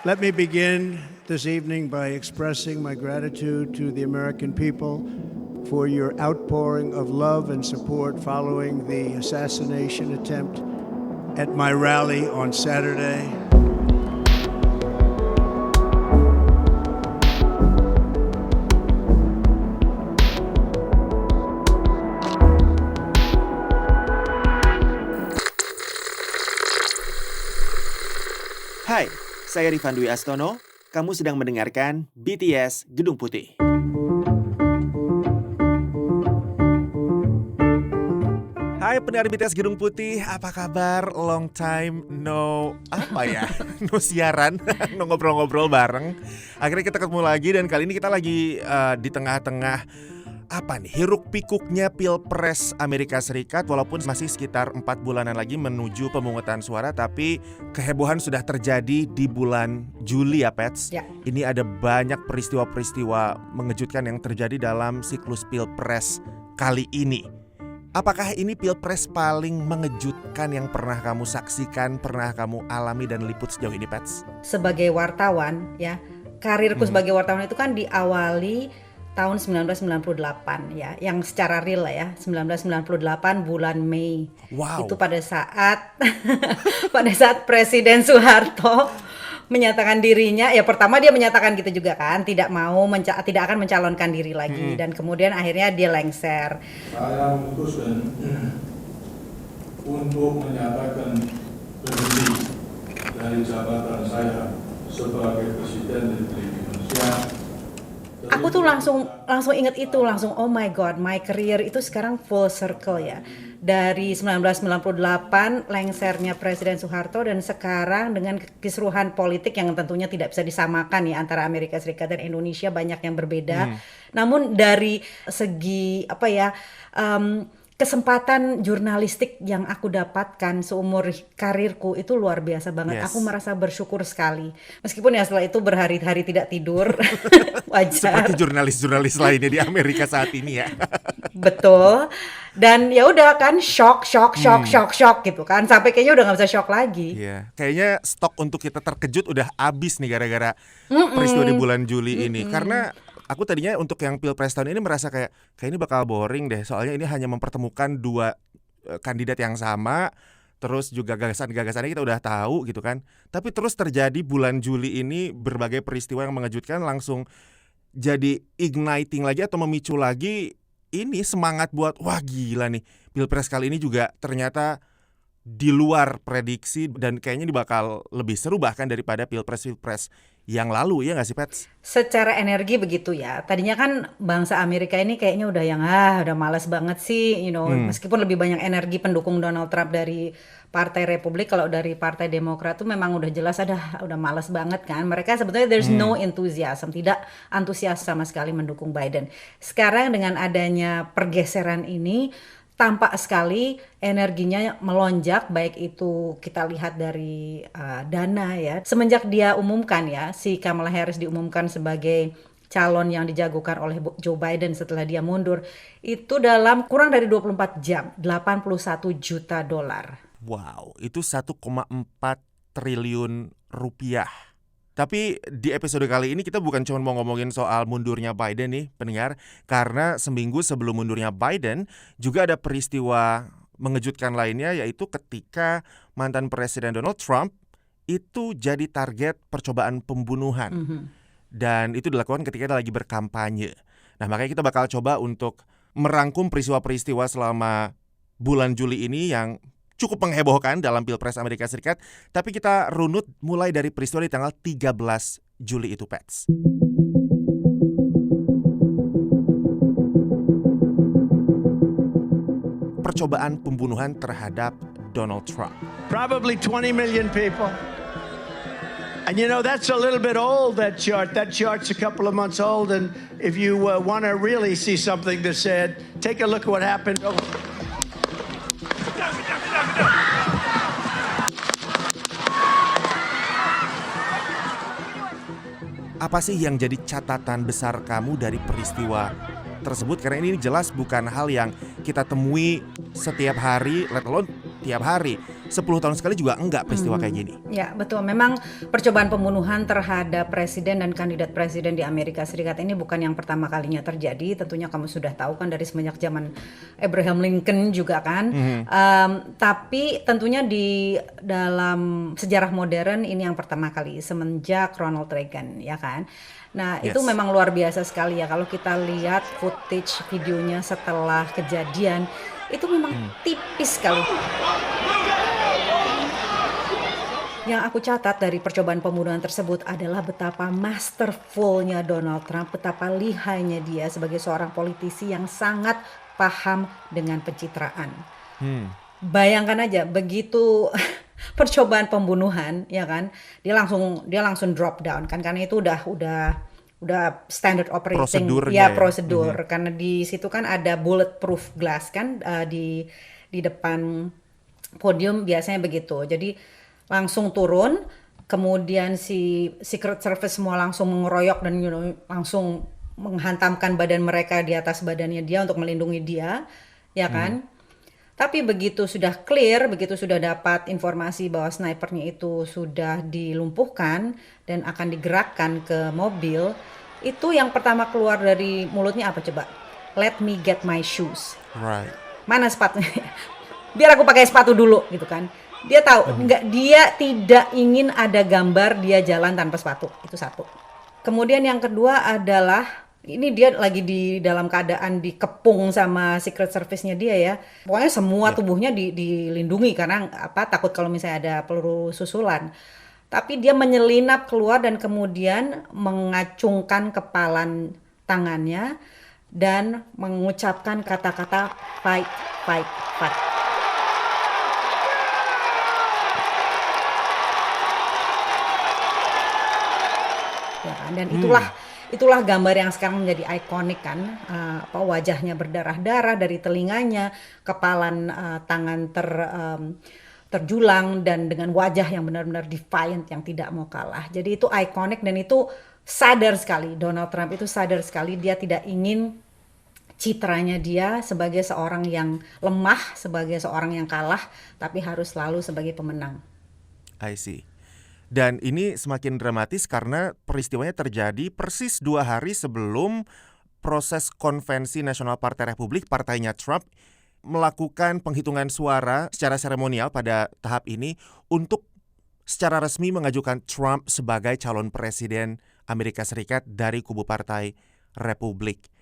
Let me begin this evening by expressing my gratitude to the American people for your outpouring of love and support following the assassination attempt at my rally on Saturday. Hai, saya Rifan Dwi Astono. Kamu sedang mendengarkan BTS Gedung Putih. Hai pendengar BTS Gedung Putih, apa kabar? Long time no no siaran, no ngobrol-ngobrol bareng. Akhirnya kita ketemu lagi dan kali ini kita lagi di tengah-tengah hiruk pikuknya Pilpres Amerika Serikat. Walaupun masih sekitar 4 bulanan lagi menuju pemungutan suara, tapi kehebohan sudah terjadi di bulan Juli ya Pets ya. Ini ada banyak peristiwa-peristiwa mengejutkan yang terjadi dalam siklus Pilpres kali ini. Apakah ini Pilpres paling mengejutkan yang pernah kamu saksikan, pernah kamu alami dan liput sejauh ini Pets? Sebagai wartawan ya, karirku sebagai wartawan itu kan diawali tahun 1998 ya, yang secara real lah ya, 1998 bulan Mei. Wow. Itu pada saat Presiden Soeharto menyatakan dirinya, ya pertama dia menyatakan gitu juga kan, tidak akan mencalonkan diri lagi, dan kemudian akhirnya dia lengser. Saya memutuskan untuk menyatakan berhenti dari jabatan saya sebagai Presiden Republik Indonesia. Aku tuh langsung ingat itu, oh my god, my career itu sekarang full circle ya. Dari 1998 lengsernya Presiden Soeharto dan sekarang dengan kisruhan politik yang tentunya tidak bisa disamakan ya antara Amerika Serikat dan Indonesia, banyak yang berbeda. Namun dari segi kesempatan jurnalistik yang aku dapatkan seumur karirku itu luar biasa banget. Yes. Aku merasa bersyukur sekali. Meskipun ya setelah itu berhari-hari tidak tidur. Wajar. Seperti jurnalis-jurnalis lainnya di Amerika saat ini ya. Betul. Dan ya udah kan shock gitu kan. Sampai kayaknya udah nggak bisa shock lagi. Iya. Kayaknya stok untuk kita terkejut udah habis nih gara-gara peristiwa di bulan Juli ini. Karena aku tadinya untuk yang Pilpres tahun ini merasa kayak ini bakal boring deh. Soalnya ini hanya mempertemukan dua kandidat yang sama. Terus juga gagasan-gagasannya kita udah tahu gitu kan. Tapi terus terjadi bulan Juli ini berbagai peristiwa yang mengejutkan langsung jadi igniting lagi atau memicu lagi ini semangat buat wah gila nih. Pilpres kali ini juga ternyata di luar prediksi dan kayaknya ini bakal lebih seru bahkan daripada Pilpres yang lalu, ya nggak sih Pets? Secara energi begitu ya. Tadinya kan bangsa Amerika ini kayaknya udah udah malas banget sih, meskipun lebih banyak energi pendukung Donald Trump dari Partai Republik, kalau dari Partai Demokrat tuh memang udah jelas udah malas banget kan. Mereka sebetulnya there's no enthusiasm, tidak antusias sama sekali mendukung Biden. Sekarang dengan adanya pergeseran ini tampak sekali energinya melonjak, baik itu kita lihat dari dana ya. Semenjak dia umumkan ya, si Kamala Harris diumumkan sebagai calon yang dijagokan oleh Joe Biden setelah dia mundur, itu dalam kurang dari 24 jam, 81 juta dolar. Wow, itu 1,4 triliun rupiah. Tapi di episode kali ini kita bukan cuma mau ngomongin soal mundurnya Biden nih pendengar. Karena seminggu sebelum mundurnya Biden juga ada peristiwa mengejutkan lainnya, yaitu ketika mantan Presiden Donald Trump itu jadi target percobaan pembunuhan. Dan itu dilakukan ketika dia lagi berkampanye. Nah makanya kita bakal coba untuk merangkum peristiwa-peristiwa selama bulan Juli ini yang cukup menghebohkan dalam Pilpres Amerika Serikat. Tapi kita runut mulai dari peristiwa di tanggal 13 Juli itu, Pets. Percobaan pembunuhan terhadap Donald Trump. Probably 20 million people. And that's a little bit old, that chart. That chart's a couple of months old. And if you want to really see something that's said, take a look at what happened. Apa sih yang jadi catatan besar kamu dari peristiwa tersebut? Karena ini jelas bukan hal yang kita temui setiap hari, let alone tiap hari. 10 tahun sekali juga enggak peristiwa kayak gini. Ya, betul. Memang percobaan pembunuhan terhadap presiden dan kandidat presiden di Amerika Serikat ini bukan yang pertama kalinya terjadi. Tentunya kamu sudah tahu kan dari semenjak zaman Abraham Lincoln juga kan. Tapi tentunya di dalam sejarah modern ini yang pertama kali semenjak Ronald Reagan, ya kan. Nah, itu memang luar biasa sekali ya kalau kita lihat footage videonya setelah kejadian, itu memang tipis sekali. Yang aku catat dari percobaan pembunuhan tersebut adalah betapa masterful-nya Donald Trump, betapa lihainya dia sebagai seorang politisi yang sangat paham dengan pencitraan. Bayangkan aja begitu percobaan pembunuhan, ya kan? Dia langsung drop down kan, karena itu udah standard operating prosedur ya. Karena di situ kan ada bulletproof glass kan, di depan podium biasanya begitu. Jadi langsung turun, kemudian si Secret Service semua langsung mengeroyok dan langsung menghantamkan badan mereka di atas badannya dia untuk melindungi dia, ya kan? Tapi begitu sudah clear, begitu sudah dapat informasi bahwa snipernya itu sudah dilumpuhkan dan akan digerakkan ke mobil, itu yang pertama keluar dari mulutnya apa coba? Let me get my shoes. Right. Mana sepatunya? Biar aku pakai sepatu dulu gitu kan. Dia tahu, dia tidak ingin ada gambar dia jalan tanpa sepatu. Itu satu. Kemudian yang kedua adalah ini dia lagi di dalam keadaan dikepung sama Secret Service-nya dia ya. Pokoknya semua tubuhnya dilindungi karena takut kalau misalnya ada peluru susulan. Tapi dia menyelinap keluar dan kemudian mengacungkan kepalan tangannya dan mengucapkan kata-kata fight, fight, fight. Ya kan? Dan itulah gambar yang sekarang menjadi ikonik kan, wajahnya berdarah-darah dari telinganya, kepalan tangan terjulang dan dengan wajah yang benar-benar defiant yang tidak mau kalah. Jadi itu ikonik dan itu sadar sekali, Donald Trump itu sadar sekali dia tidak ingin citranya dia sebagai seorang yang lemah, sebagai seorang yang kalah, tapi harus selalu sebagai pemenang. I see. Dan ini semakin dramatis karena peristiwanya terjadi persis 2 hari sebelum proses konvensi Nasional Partai Republik, partainya Trump, melakukan penghitungan suara secara seremonial pada tahap ini untuk secara resmi mengajukan Trump sebagai calon presiden Amerika Serikat dari kubu Partai Republik.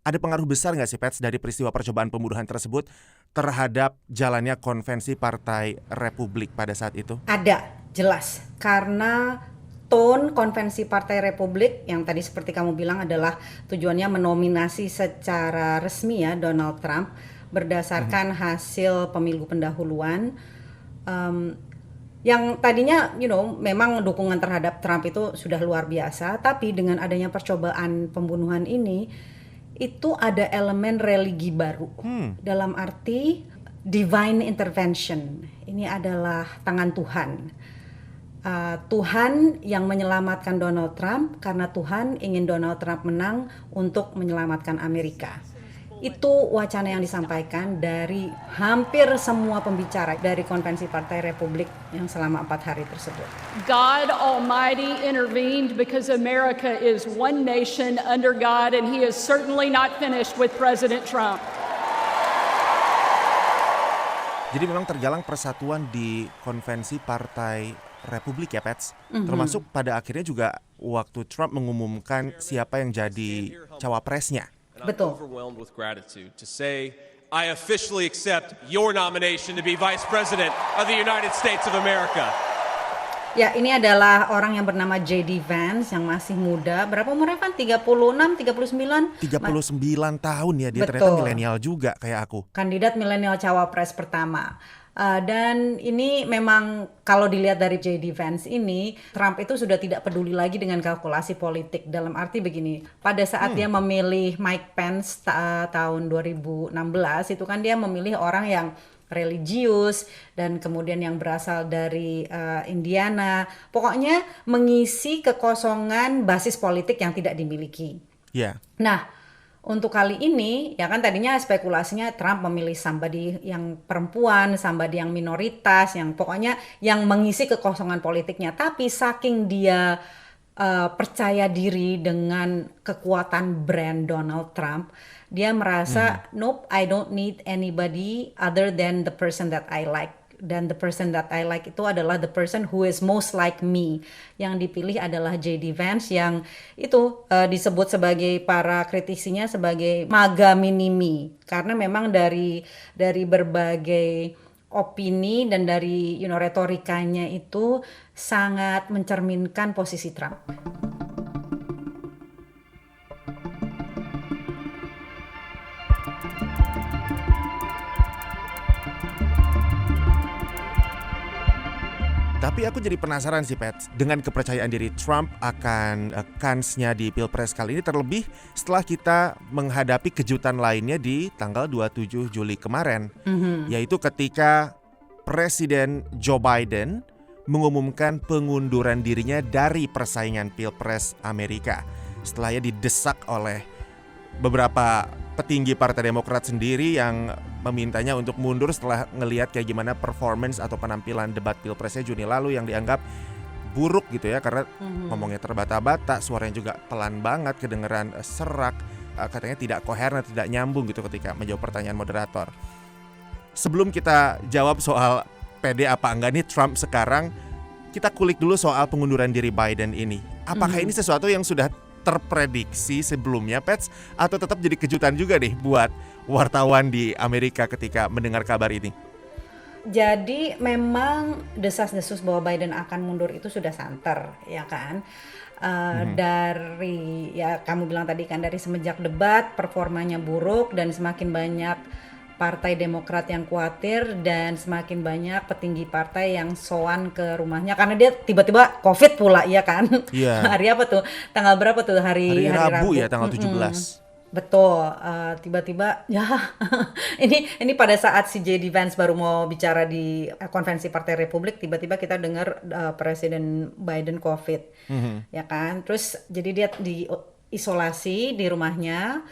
Ada pengaruh besar nggak sih, Pets, dari peristiwa percobaan pembunuhan tersebut terhadap jalannya konvensi Partai Republik pada saat itu? Ada, jelas. Karena tone konvensi Partai Republik yang tadi seperti kamu bilang adalah tujuannya menominasi secara resmi ya Donald Trump berdasarkan hasil pemilu pendahuluan. Yang tadinya memang dukungan terhadap Trump itu sudah luar biasa, tapi dengan adanya percobaan pembunuhan ini itu ada elemen religi baru. Dalam arti divine intervention. Ini adalah tangan Tuhan. Tuhan yang menyelamatkan Donald Trump karena Tuhan ingin Donald Trump menang untuk menyelamatkan Amerika. Itu wacana yang disampaikan dari hampir semua pembicara dari konvensi Partai Republik yang selama 4 hari tersebut. God Almighty intervened because America is one nation under God and He is certainly not finished with President Trump. Jadi memang tergalang persatuan di konvensi Partai Republik ya, Pets. Termasuk pada akhirnya juga waktu Trump mengumumkan siapa yang jadi cawapresnya. Betul. Overwhelmed with gratitude to say I officially accept your nomination to be Vice President of the United States of America. Ya, ini adalah orang yang bernama J.D. Vance yang masih muda. Berapa umurnya, Van? 36, 39? 39 tahun ya, dia Betul. ternyata milenial juga kayak aku. Kandidat milenial cawapres pertama. Dan ini memang kalau dilihat dari J.D. Vance ini, Trump itu sudah tidak peduli lagi dengan kalkulasi politik. Dalam arti begini, pada saat dia memilih Mike Pence tahun 2016, itu kan dia memilih orang yang religius dan kemudian yang berasal dari Indiana. Pokoknya mengisi kekosongan basis politik yang tidak dimiliki. Ya. Nah, untuk kali ini ya kan tadinya spekulasinya Trump memilih somebody yang perempuan, somebody yang minoritas, yang pokoknya yang mengisi kekosongan politiknya. Tapi saking dia percaya diri dengan kekuatan brand Donald Trump, dia merasa nope, I don't need anybody other than the person that I like. Dan the person that I like itu adalah the person who is most like me. Yang dipilih adalah J.D. Vance yang itu disebut sebagai para kritisinya sebagai MAGA mini-me. Karena memang dari berbagai opini dan dari retorikanya itu sangat mencerminkan posisi Trump. Tapi aku jadi penasaran sih, Pat, dengan kepercayaan diri Trump akan kansnya di Pilpres kali ini, terlebih setelah kita menghadapi kejutan lainnya di tanggal 27 Juli kemarin, yaitu ketika Presiden Joe Biden mengumumkan pengunduran dirinya dari persaingan Pilpres Amerika. Setelahnya didesak oleh beberapa petinggi Partai Demokrat sendiri yang memintanya untuk mundur setelah ngelihat kayak gimana performance atau penampilan debat Pilpresnya Juni lalu yang dianggap buruk gitu ya, karena ngomongnya terbata-bata, suaranya juga pelan banget, kedengeran serak, katanya tidak koheren, tidak nyambung gitu ketika menjawab pertanyaan moderator. Sebelum kita jawab soal pede apa enggak nih Trump sekarang, kita kulik dulu soal pengunduran diri Biden ini. Apakah ini sesuatu yang sudah terprediksi sebelumnya, Pets, atau tetap jadi kejutan juga nih buat wartawan di Amerika ketika mendengar kabar ini? Jadi memang desas-desus bahwa Biden akan mundur itu sudah santer, ya kan? Dari ya kamu bilang tadi kan, dari semenjak debat performanya buruk dan semakin banyak Partai Demokrat yang khawatir dan semakin banyak petinggi partai yang soan ke rumahnya karena dia tiba-tiba COVID pula, ya kan? Iya. Hari apa tuh? Tanggal berapa tuh? Hari Rabu Rabu ya, tanggal 17. Betul, tiba-tiba ya ini pada saat si J.D. Vance baru mau bicara di konvensi Partai Republik, tiba-tiba kita dengar Presiden Biden COVID, ya kan? Terus jadi dia di isolasi di rumahnya,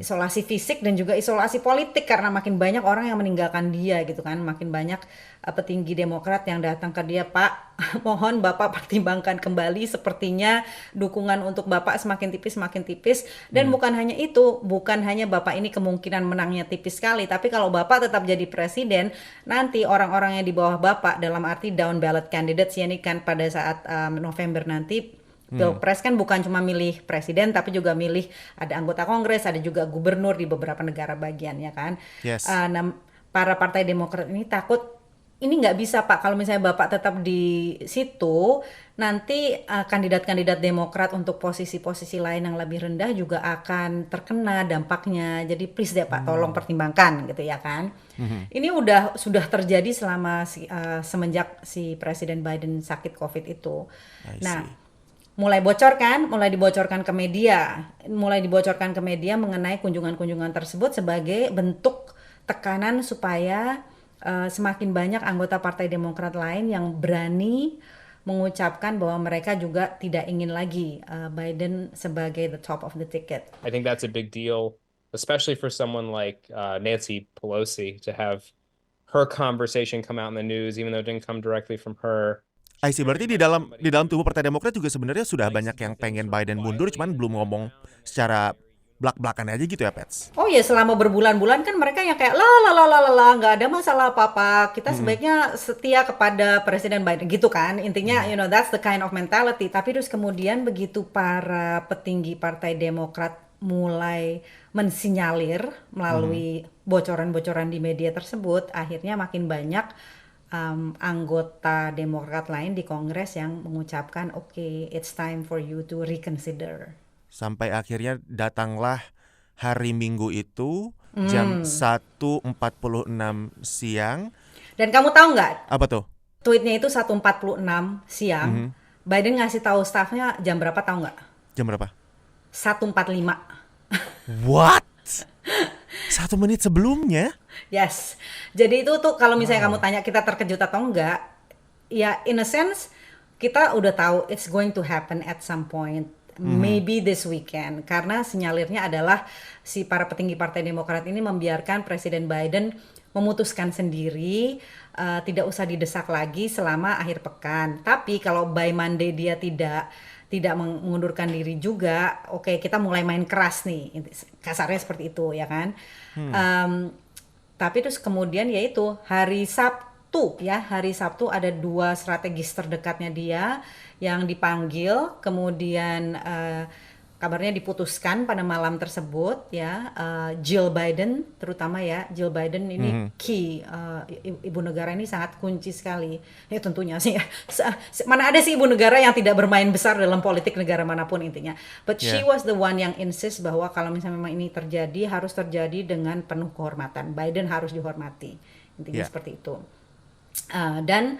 isolasi fisik dan juga isolasi politik karena makin banyak orang yang meninggalkan dia gitu kan, makin banyak petinggi Demokrat yang datang ke dia, Pak, mohon Bapak pertimbangkan kembali, sepertinya dukungan untuk Bapak semakin tipis dan bukan hanya itu, bukan hanya Bapak ini kemungkinan menangnya tipis sekali, tapi kalau Bapak tetap jadi presiden, nanti orang-orang yang di bawah Bapak dalam arti down ballot candidates ya, ini kan pada saat November nanti Pilpres kan bukan cuma milih presiden tapi juga milih ada anggota Kongres, ada juga gubernur di beberapa negara bagian, ya kan. Yes. Nah, para partai Demokrat ini takut ini nggak bisa, Pak, kalau misalnya Bapak tetap di situ, nanti kandidat-kandidat Demokrat untuk posisi-posisi lain yang lebih rendah juga akan terkena dampaknya. Jadi please deh Pak, tolong pertimbangkan gitu, ya kan. Ini sudah terjadi selama semenjak si Presiden Biden sakit COVID itu. Nah, mulai dibocorkan ke media mengenai kunjungan-kunjungan tersebut sebagai bentuk tekanan supaya semakin banyak anggota Partai Demokrat lain yang berani mengucapkan bahwa mereka juga tidak ingin lagi Biden sebagai the top of the ticket. I think that's a big deal, especially for someone like Nancy Pelosi, to have her conversation come out in the news, even though it didn't come directly from her. I see, berarti di dalam tubuh Partai Demokrat juga sebenarnya sudah banyak yang pengen Biden mundur, cuman belum ngomong secara belak-belakan aja gitu ya, Pets? Oh ya, selama berbulan-bulan kan mereka yang kayak la nggak ada masalah apa-apa, kita sebaiknya setia kepada Presiden Biden gitu kan, intinya that's the kind of mentality. Tapi terus kemudian begitu para petinggi Partai Demokrat mulai mensinyalir melalui bocoran-bocoran di media tersebut, akhirnya makin banyak anggota Demokrat lain di Kongres yang mengucapkan okay, it's time for you to reconsider. Sampai akhirnya datanglah hari Minggu itu jam 1.46 siang. Dan kamu tahu nggak? Apa tuh? Tweetnya itu 1.46 siang. Biden ngasih tahu staffnya jam berapa, tahu nggak? Jam berapa? 1.45. What? 1 menit sebelumnya? Yes. Jadi itu tuh kalau misalnya kamu tanya kita terkejut atau enggak, ya in a sense kita udah tahu it's going to happen at some point. maybe this weekend, karena sinyalirnya adalah si para petinggi Partai Demokrat ini membiarkan Presiden Biden memutuskan sendiri, tidak usah didesak lagi selama akhir pekan. Tapi kalau by Monday dia tidak mengundurkan diri juga, oke, kita mulai main keras nih, kasarnya seperti itu ya kan. Tapi terus kemudian yaitu hari Sabtu ada 2 strategis terdekatnya dia yang dipanggil, kemudian kabarnya diputuskan pada malam tersebut ya. Jill Biden terutama ya, Jill Biden ini key, ibu negara ini sangat kunci sekali ya tentunya sih ya. Mana ada sih ibu negara yang tidak bermain besar dalam politik negara manapun intinya, but she was the one yang insist bahwa kalau misalnya memang ini terjadi harus terjadi dengan penuh kehormatan, Biden harus dihormati intinya seperti itu. Dan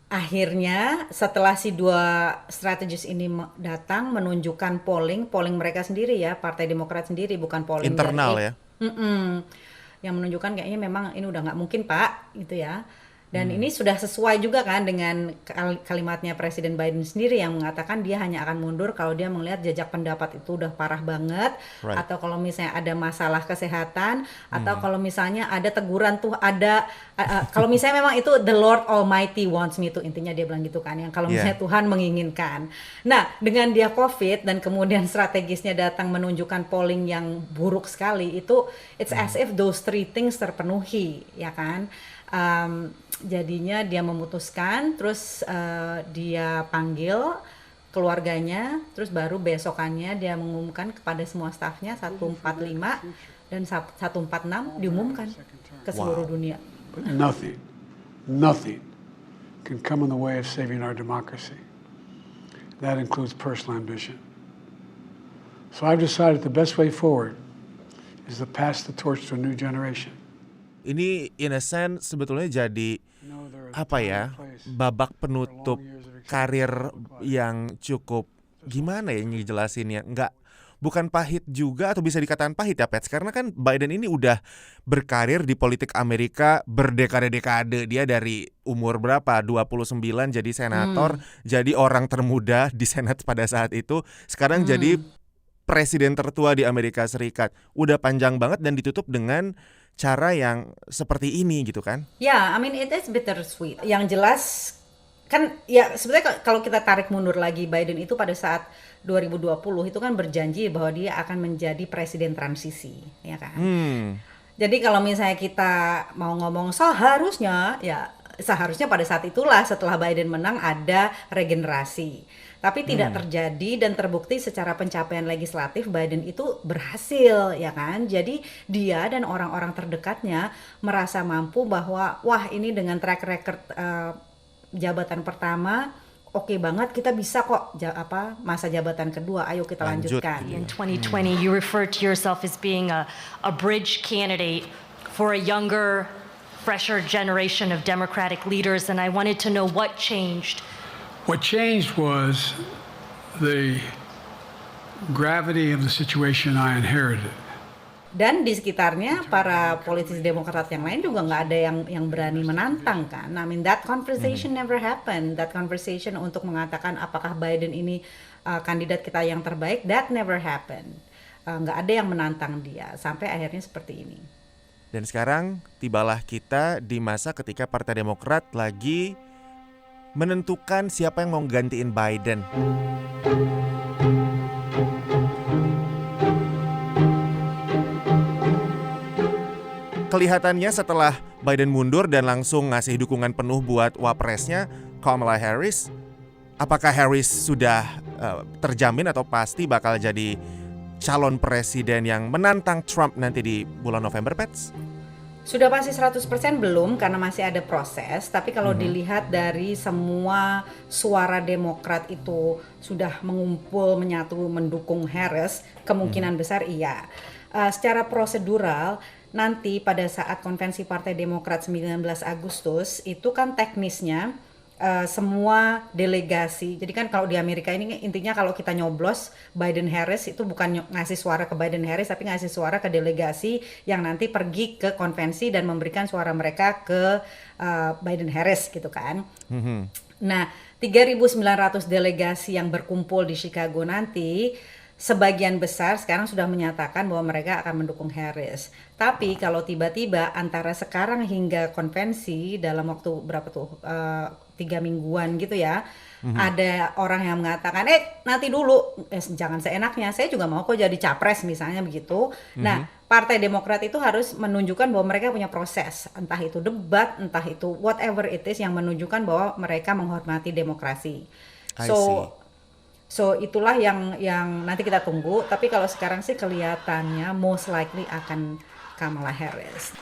akhirnya setelah si 2 strategis ini datang menunjukkan polling mereka sendiri ya, Partai Demokrat sendiri, bukan polling internal dari, ya. Yang menunjukkan kayaknya memang ini udah nggak mungkin Pak gitu ya. Dan ini sudah sesuai juga kan dengan kalimatnya Presiden Biden sendiri yang mengatakan dia hanya akan mundur kalau dia melihat jejak pendapat itu udah parah banget, atau kalau misalnya ada masalah kesehatan, atau kalau misalnya ada teguran tuh kalau misalnya memang itu the Lord Almighty wants me to, intinya dia bilang gitu kan, yang kalau misalnya Tuhan menginginkan. Nah, dengan dia COVID dan kemudian strategisnya datang menunjukkan polling yang buruk sekali, itu it's as if those 3 things terpenuhi ya kan. Jadinya dia memutuskan, terus dia panggil keluarganya, terus baru besokannya dia mengumumkan kepada semua stafnya 145 dan 146 diumumkan ke seluruh dunia. But nothing can come in the way of saving our democracy. That includes personal ambition. So I've decided the best way forward is to pass the torch to a new generation. Ini in a sense sebetulnya jadi babak penutup karir yang cukup gimana ya ngejelasinnya, bukan pahit juga, atau bisa dikatakan pahit ya Pets, karena kan Biden ini udah berkarir di politik Amerika berdekade-dekade. Dia dari umur berapa, 29 jadi senator, jadi orang termuda di Senat pada saat itu, sekarang jadi presiden tertua di Amerika Serikat. Udah panjang banget dan ditutup dengan cara yang seperti ini gitu kan? Ya, I mean it is bittersweet. Yang jelas kan ya sebenarnya kalau kita tarik mundur lagi, Biden itu pada saat 2020 itu kan berjanji bahwa dia akan menjadi presiden transisi, ya kan? Jadi kalau misalnya kita mau ngomong seharusnya pada saat itulah setelah Biden menang ada regenerasi. Tapi tidak terjadi dan terbukti secara pencapaian legislatif Biden itu berhasil ya kan. Jadi dia dan orang-orang terdekatnya merasa mampu bahwa wah ini dengan track record jabatan pertama oke banget, kita bisa kok masa jabatan kedua, ayo kita lanjutkan. In 2020 you referred to yourself as being a bridge candidate for a younger, fresher generation of Democratic leaders, and I wanted to know what changed. What changed was the gravity of the situation I inherited. Dan di sekitarnya para politisi Demokrat yang lain juga nggak ada yang berani menantang kan. I mean that conversation never happened. That conversation untuk mengatakan apakah Biden ini kandidat kita yang terbaik, that never happened. Nggak ada yang menantang dia sampai akhirnya seperti ini. Dan sekarang tibalah kita di masa ketika Partai Demokrat lagi menentukan siapa yang mau gantiin Biden. Kelihatannya setelah Biden mundur dan langsung ngasih dukungan penuh buat wapresnya Kamala Harris, apakah Harris sudah terjamin atau pasti bakal jadi calon presiden yang menantang Trump nanti di bulan November, Pets? Sudah pasti 100% belum karena masih ada proses, tapi kalau dilihat dari semua suara Demokrat itu sudah mengumpul menyatu mendukung Harris, kemungkinan besar iya. Secara prosedural nanti pada saat konvensi Partai Demokrat 19 Agustus itu kan teknisnya semua delegasi. Jadi kan kalau di Amerika ini intinya kalau kita nyoblos Biden Harris itu bukan ngasih suara ke Biden Harris tapi ngasih suara ke delegasi yang nanti pergi ke konvensi dan memberikan suara mereka ke Biden Harris gitu kan. Nah, 3.900 delegasi yang berkumpul di Chicago nanti, sebagian besar sekarang sudah menyatakan bahwa mereka akan mendukung Harris. Tapi kalau tiba-tiba antara sekarang hingga konvensi dalam waktu berapa tuh 3 mingguan gitu ya, ada orang yang mengatakan nanti dulu, jangan seenaknya, saya juga mau kok jadi capres misalnya begitu. Nah, Partai Demokrat itu harus menunjukkan bahwa mereka punya proses, entah itu debat, entah itu whatever it is yang menunjukkan bahwa mereka menghormati demokrasi. I see. So itulah yang nanti kita tunggu. Tapi kalau sekarang sih kelihatannya most likely akan Kamala Harris.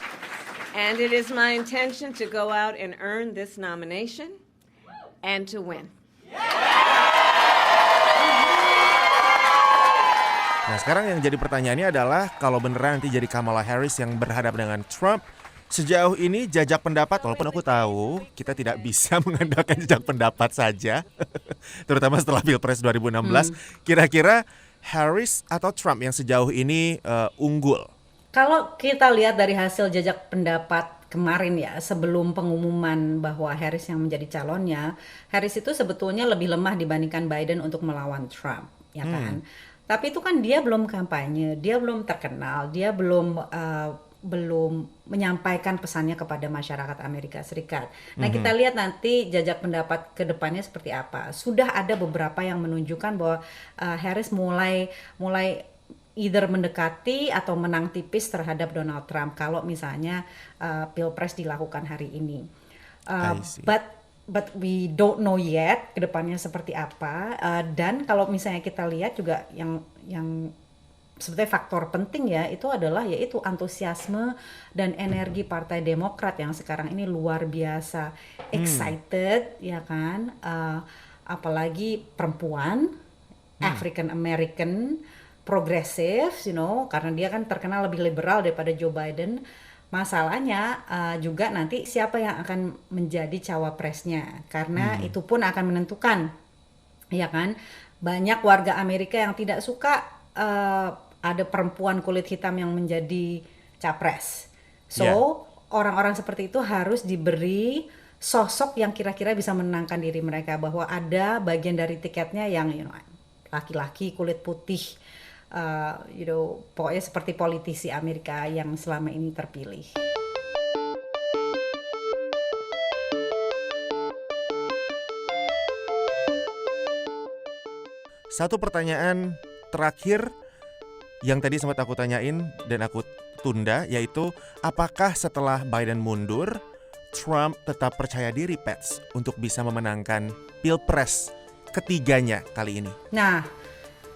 And it is my intention to go out and earn this nomination and to win. Nah sekarang yang jadi pertanyaannya adalah kalau beneran nanti jadi Kamala Harris yang berhadapan dengan Trump, sejauh ini jajak pendapat, walaupun aku tahu kita tidak bisa mengandalkan jajak pendapat saja, terutama setelah Pilpres 2016, kira-kira Harris atau Trump yang sejauh ini unggul? Kalau kita lihat dari hasil jajak pendapat kemarin ya, sebelum pengumuman bahwa Harris yang menjadi calonnya, Harris itu sebetulnya lebih lemah dibandingkan Biden untuk melawan Trump, ya kan? Tapi itu kan dia belum kampanye, dia belum terkenal, dia belum menyampaikan pesannya kepada masyarakat Amerika Serikat. Nah, kita lihat nanti jajak pendapat ke depannya seperti apa. Sudah ada beberapa yang menunjukkan bahwa Harris mulai either mendekati atau menang tipis terhadap Donald Trump kalau misalnya Pilpres dilakukan hari ini. But we don't know yet ke depannya seperti apa. Dan kalau misalnya kita lihat juga yang sebetulnya faktor penting ya, itu adalah yaitu antusiasme dan energi Partai Demokrat yang sekarang ini luar biasa excited, ya kan? Apalagi perempuan, African American, progresif, karena dia kan terkenal lebih liberal daripada Joe Biden. Masalahnya juga nanti siapa yang akan menjadi cawapresnya, karena itu pun akan menentukan, ya kan? Banyak warga Amerika yang tidak suka ada perempuan kulit hitam yang menjadi capres. So orang-orang seperti itu harus diberi sosok yang kira-kira bisa menenangkan diri mereka, bahwa ada bagian dari tiketnya yang laki-laki kulit putih. Pokoknya seperti politisi Amerika yang selama ini terpilih. Satu pertanyaan terakhir yang tadi sempat aku tanyain dan aku tunda, yaitu apakah setelah Biden mundur, Trump tetap percaya diri, Pets, untuk bisa memenangkan Pilpres ketiganya kali ini? Nah,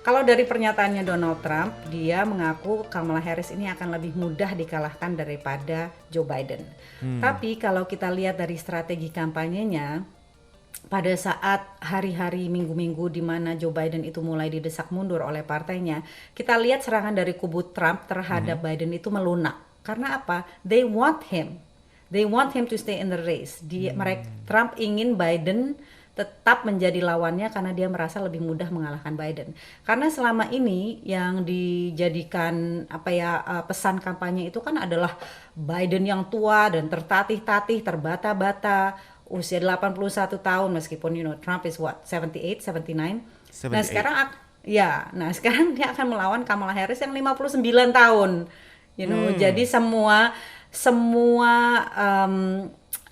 kalau dari pernyataannya Donald Trump, dia mengaku Kamala Harris ini akan lebih mudah dikalahkan daripada Joe Biden. Tapi kalau kita lihat dari strategi kampanyenya, pada saat hari-hari minggu-minggu di mana Joe Biden itu mulai didesak mundur oleh partainya, kita lihat serangan dari kubu Trump terhadap Biden itu melunak. Karena apa? They want him to stay in the race. Trump ingin Biden tetap menjadi lawannya karena dia merasa lebih mudah mengalahkan Biden. Karena selama ini yang dijadikan pesan kampanye itu kan adalah Biden yang tua dan tertatih-tatih, terbata-bata, usia 81 tahun meskipun Trump is 78, 79. 78. Nah sekarang dia akan melawan Kamala Harris yang 59 tahun. Jadi semua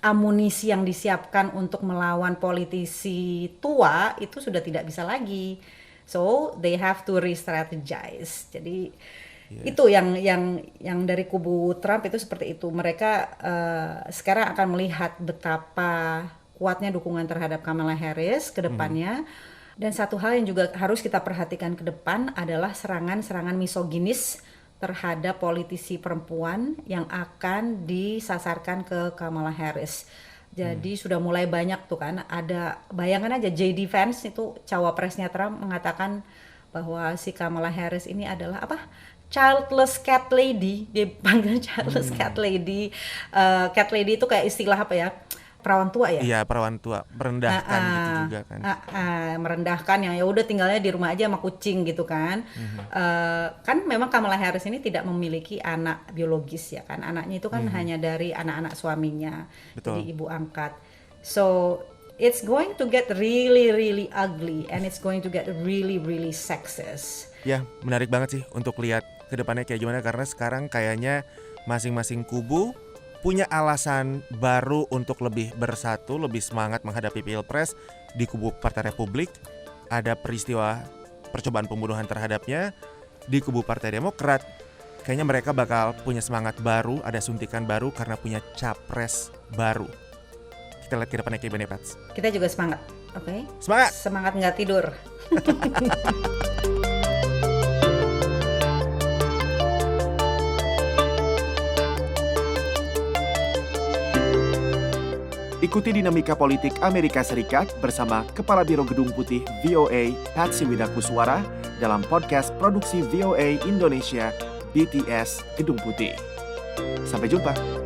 amunisi yang disiapkan untuk melawan politisi tua itu sudah tidak bisa lagi. So they have to re-strategize. Jadi itu yang dari kubu Trump itu seperti itu. Mereka sekarang akan melihat betapa kuatnya dukungan terhadap Kamala Harris ke depannya. Dan satu hal yang juga harus kita perhatikan ke depan adalah serangan-serangan misoginis terhadap politisi perempuan yang akan disasarkan ke Kamala Harris. Jadi sudah mulai banyak tuh kan, ada bayangan aja J.D. Vance itu cawapresnya Trump mengatakan bahwa si Kamala Harris ini adalah childless cat lady, dia panggil childless cat lady. Cat lady itu kayak istilah perawan tua ya? Iya, perawan tua, merendahkan gitu juga kan. Merendahkan yang ya udah tinggalnya di rumah aja sama kucing gitu kan. Kan memang Kamala Harris ini tidak memiliki anak biologis ya kan. Anaknya itu kan hanya dari anak-anak suaminya. Betul. Jadi ibu angkat. So it's going to get really, really ugly and it's going to get really, really sexist. Ya, menarik banget sih untuk lihat ke depannya kayak gimana, karena sekarang kayaknya masing-masing kubu punya alasan baru untuk lebih bersatu, lebih semangat menghadapi Pilpres. Di kubu Partai Republik ada peristiwa percobaan pembunuhan terhadapnya. Di kubu Partai Demokrat kayaknya mereka bakal punya semangat baru, ada suntikan baru karena punya capres baru. Kita lihat ke depannya kayak gimana, Pats. Kita juga semangat, oke? Semangat! Semangat nggak tidur. Ikuti dinamika politik Amerika Serikat bersama Kepala Biro Gedung Putih VOA, Patsy Widakuswara, dalam podcast produksi VOA Indonesia, BTS Gedung Putih. Sampai jumpa.